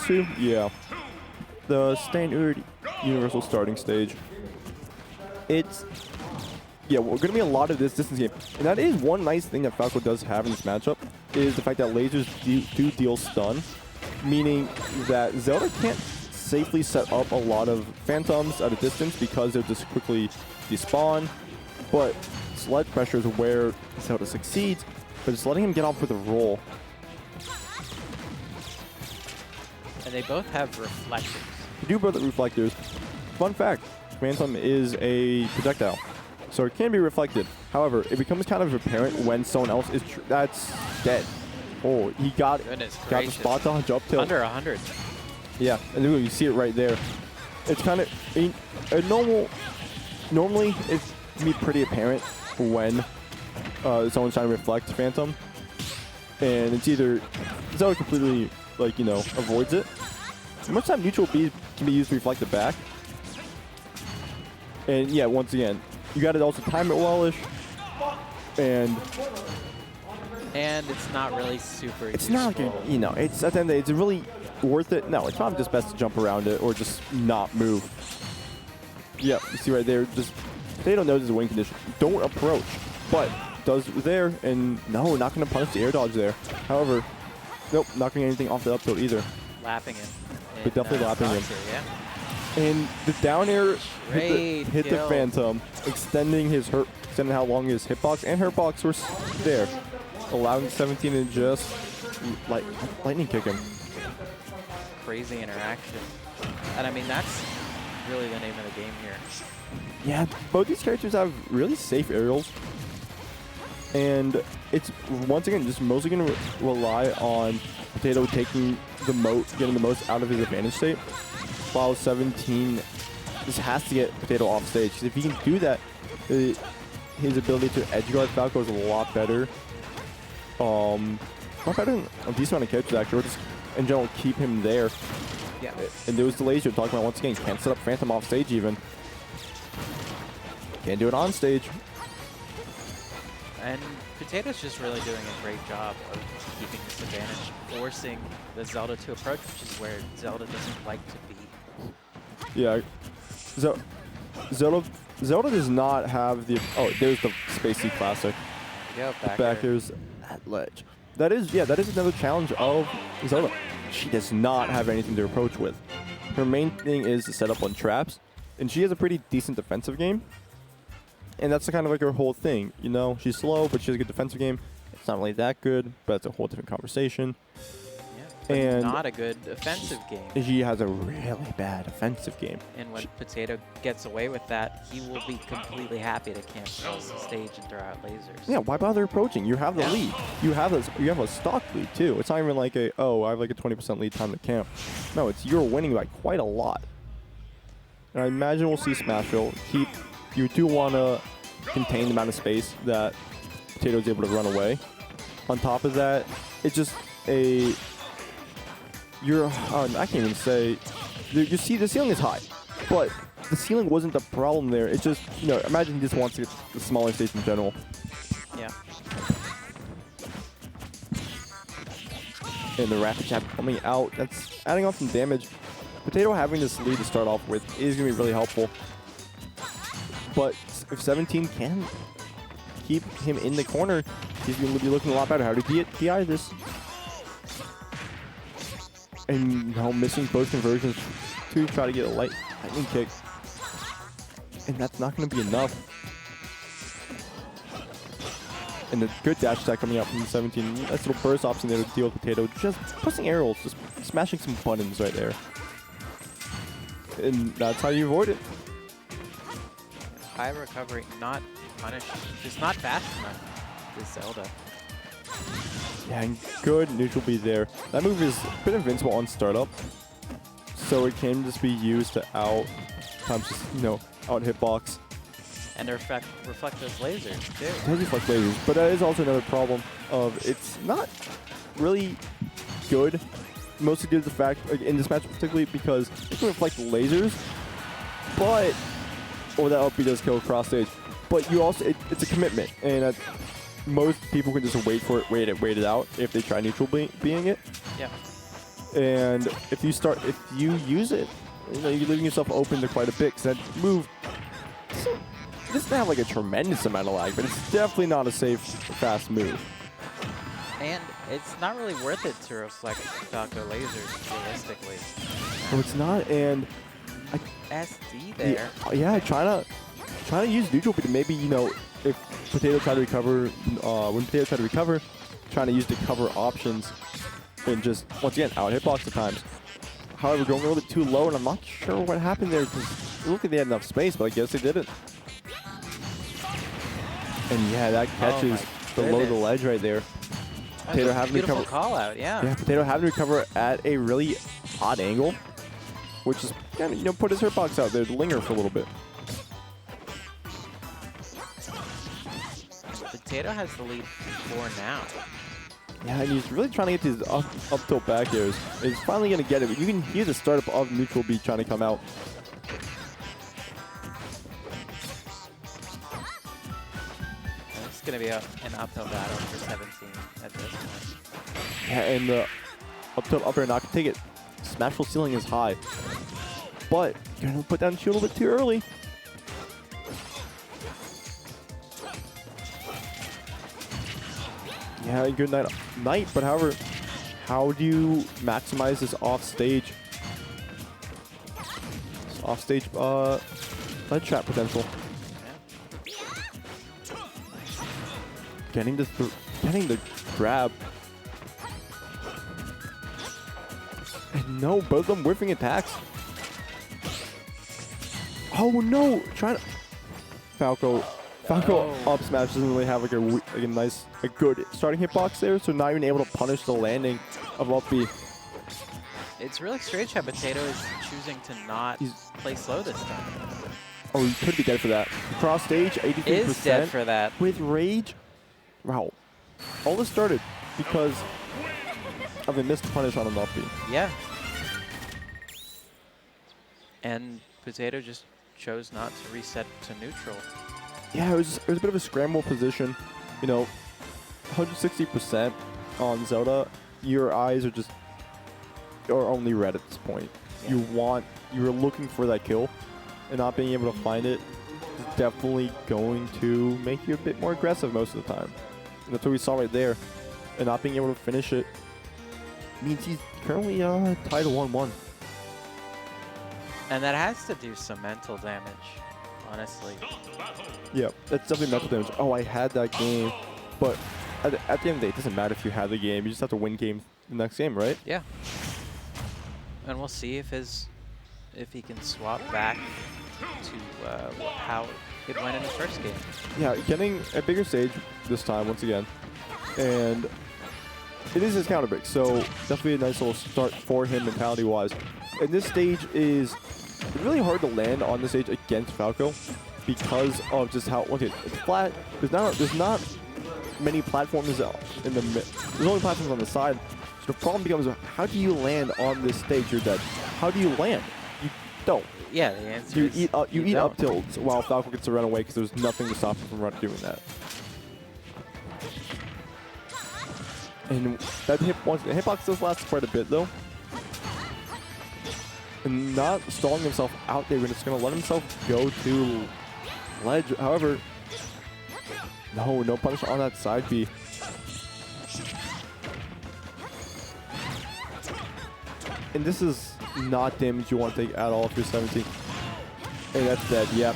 2? Yeah. The standard universal starting stage. It's... Yeah, we're going to be a lot of this distance game. And that is one nice thing that Falco does have in this matchup, is the fact that lasers do deal stun, meaning that Zelda can't safely set up a lot of phantoms at a distance because they'll just quickly despawn. But sled pressure is where Zelda succeeds, but just letting him get off with a roll. And they both have reflectors. They do both have reflectors. Fun fact, Phantom is a projectile, so it can be reflected. However, it becomes kind of apparent when someone else is that's dead. Oh, he got the spot dodge up tilt. Under 100. Yeah, and you see it right there. It's kind of a normally it's be pretty apparent when someone's trying to reflect Phantom, and it's either Zelda completely avoids it. Most time neutral B can be used to reflect it back. And yeah, once again, you got to also time it well-ish, and it's not really super. It's useful. not like it's at the end of the day, it's really worth it. No, it's probably just best to jump around it or just not move. Yeah, you see right there, just Potatoe knows his wing condition. Don't approach, but does there, and no, not going to punish the air dodge there. However, nope, not going to get anything off the up tilt either. Lapping him. But definitely lapping him. Yeah. And the down air hit the Phantom, extending how long his hitbox and hurtbox were there, allowing 17 to just lightning kick him. Crazy interaction. And I mean, that's really the name of the game here. Yeah, both these characters have really safe aerials. And it's, once again, just mostly going to rely on Potatoe taking getting the most out of his advantage state. While 17 just has to get Potatoe off stage. Because if he can do that, his ability to edge guard Falco is a lot better. Not better than a decent amount of characters actually, or just in general keep him there. Yeah. And those delays you're talking about once again, can't set up Phantom off stage even. Can't do it on stage. And Potatoe's just really doing a great job of keeping this advantage, forcing the Zelda to approach, which is where Zelda doesn't like to be. Yeah. Zelda does not have the... Oh, there's the Spacey Classic. Yeah, back here's that ledge. That is another challenge of Zelda. She does not have anything to approach with. Her main thing is to set up on traps, and she has a pretty decent defensive game. And that's kind of like her whole thing, She's slow, but she has a good defensive game. It's not really that good, but it's a whole different conversation. Yeah, but and not a good offensive game. She has a really bad offensive game. And when Potatoe gets away with that, he will be completely happy to camp across the stage and throw out lasers. Yeah, why bother approaching? You have the lead. You have a stock lead too. It's not even like I have like a 20% lead time to camp. No, it's you're winning by quite a lot. And I imagine we'll see Smashville keep. You do want to contain the amount of space that Potatoe's able to run away. On top of that, it's just I can't even say. You see, the ceiling is high, but the ceiling wasn't the problem there. It's just, imagine he just wants to get the smaller stage in general. Yeah. And the rapid jab coming out, that's adding on some damage. Potatoe having this lead to start off with is going to be really helpful. But if 17 can keep him in the corner, he's going to be looking a lot better. How did he DI this? And now missing both conversions to try to get a lightning kick. And that's not going to be enough. And the good dash attack coming out from 17. Nice little burst option there to deal with Potatoe. Just pressing arrows, just smashing some buttons right there. And that's how you avoid it. High recovery, not punished, just not fast enough with Zelda. Yeah, and good neutral B there. That move is a bit invincible on startup, so it can just be used to out hitbox. And reflect those lasers too. It does reflect lasers, but that is also another problem of it's not really good, mostly due to the fact, in this match particularly, because it can reflect lasers, but that up B does kill across stage. But you also, it's a commitment, and most people can just wait it out if they try neutral being it. Yeah. And if you use it, you know, you're leaving yourself open to quite a bit. Because that move, it doesn't have like a tremendous amount of lag, but it's definitely not a safe, fast move. And it's not really worth it to reflect Falco lasers, realistically. No, it's not, and SD there. Yeah, trying to use neutral, but maybe, you know, if Potato tried to recover, when Potato tried to recover, trying to use the cover options, and just, once again, out hitbox at times. However, going a little bit too low, and I'm not sure what happened there, because it looked like they had enough space, but I guess they didn't. And yeah, that catches below the ledge right there. Potato having to recover. Call out, yeah. Yeah, Potato having to recover at a really odd angle, which is kind of, you know, put his hitbox out there to linger for a little bit. Potato has the lead for now. Yeah, and he's really trying to get these up tilt back airs. He's finally going to get it, but you can hear the startup of neutral B trying to come out. It's going to be an uphill battle for 17 at this point. Yeah, and the up tilt up air not going to take it. Smashful ceiling is high, but you're going to put down the shield a little bit too early. Yeah, good night, but however, how do you maximize this offstage ledge trap potential? Getting the grab. And no, both of them whiffing attacks. Oh no, trying to Falco up smash doesn't really have like a good starting hitbox there, so not even able to punish the landing of up B. It's really strange how Potato is choosing to not play slow this time. Oh, he could be dead for that. Cross stage, 83%. Is dead for that. With rage. Wow. All this started because of a missed punish on an up B. Yeah. And Potato just chose not to reset to neutral. Yeah, it was a bit of a scramble position. You know, 160% on Zelda. Your eyes are only red at this point. Yeah. You're looking for that kill, and not being able to find it is definitely going to make you a bit more aggressive most of the time. And that's what we saw right there. And not being able to finish it means he's currently tied to 1-1. And that has to do some mental damage, honestly. Yeah, that's definitely mental damage. Oh, I had that game, but at the end of the day, it doesn't matter if you had the game. You just have to win the next game, right? Yeah. And we'll see if he can swap back to how it went in his first game. Yeah, getting a bigger stage this time once again, and it is his counter break, so definitely a nice little start for him mentality-wise. And this stage is really hard to land on this stage against Falco because of just how it's flat. There's not many platforms in the mid. There's only platforms on the side. So the problem becomes, how do you land on this stage? You're dead. How do you land? You don't. Yeah, the answer is you eat up tilts while Falco gets to run away because there's nothing to stop him from doing that. And that hitbox does last quite a bit though. And not stalling himself out there, but it's going to let himself go to ledge. However, no punish on that side B. And this is not damage you want to take at all if you're 17. And that's dead. Yeah.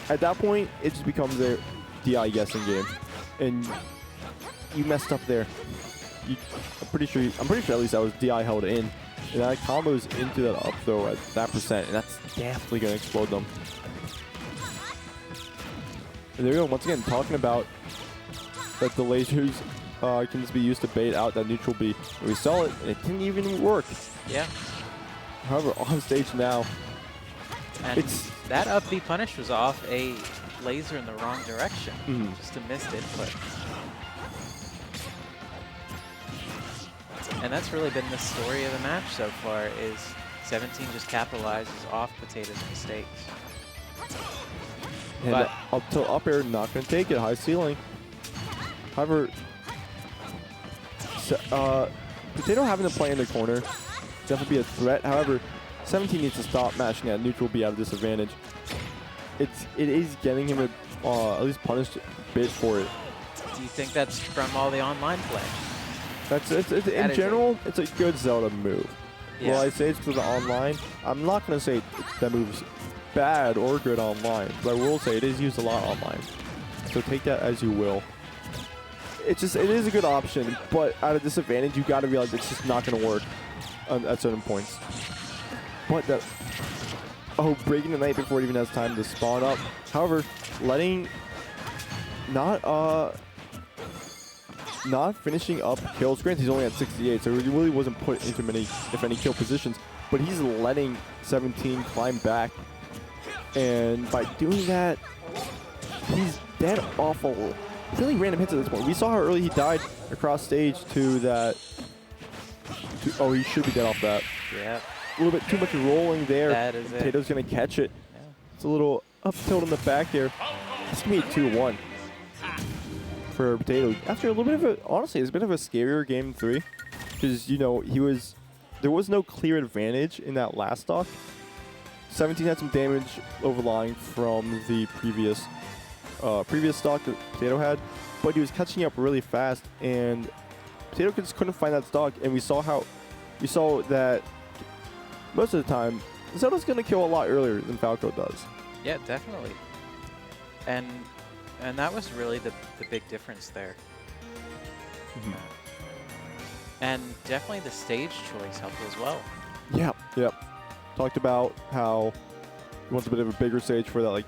At that point, it just becomes a DI guessing game. And you messed up there. I'm pretty sure at least that was DI held in. And that combos into that up throw at that percent, and that's definitely going to explode them. And there we go, once again, talking about that the lasers can just be used to bait out that neutral B. And we saw it, and it didn't even work. Yeah. However, on stage now, and that up B punish was off a laser in the wrong direction. Just a missed input. And that's really been the story of the match so far, is 17 just capitalizes off Potato's mistakes. And but up till up air, not going to take it. High ceiling. However, Potato having to play in the corner definitely be a threat. However, 17 needs to stop mashing at neutral, be at a disadvantage. It is getting him at least punished a bit for it. Do you think that's from all the online play? In general, it's a good Zelda move. Yeah. Well, I say it's because of online. I'm not going to say that move's bad or good online, but I will say it is used a lot online. So take that as you will. It is a good option, but at a disadvantage, you got to realize it's just not going to work at certain points. But that, breaking the knight before it even has time to spawn up. However, letting not finishing up kills. Granted, he's only at 68, so he really wasn't put into many, if any, kill positions. But he's letting 17 climb back, and by doing that, he's dead awful. Really random hits at this point. We saw how early he died across stage to that. Oh, he should be dead off that. Yeah. A little bit too much rolling there. That is Potato's going to catch it. Yeah. It's a little up tilt in the back here. It's going to be a 2-1 for Potato. After a little bit of a, honestly, it's a bit of a scarier game 3. Because, you know, there was no clear advantage in that last stock. 17 had some damage overlying from the previous stock that Potato had, but he was catching up really fast, and Potato just couldn't find that stock. And we saw that most of the time Zelda's gonna kill a lot earlier than Falco does. Yeah, definitely. And that was really the big difference there. Mm-hmm. And definitely the stage choice helped as well. Yep. Talked about how he wants a bit of a bigger stage for that like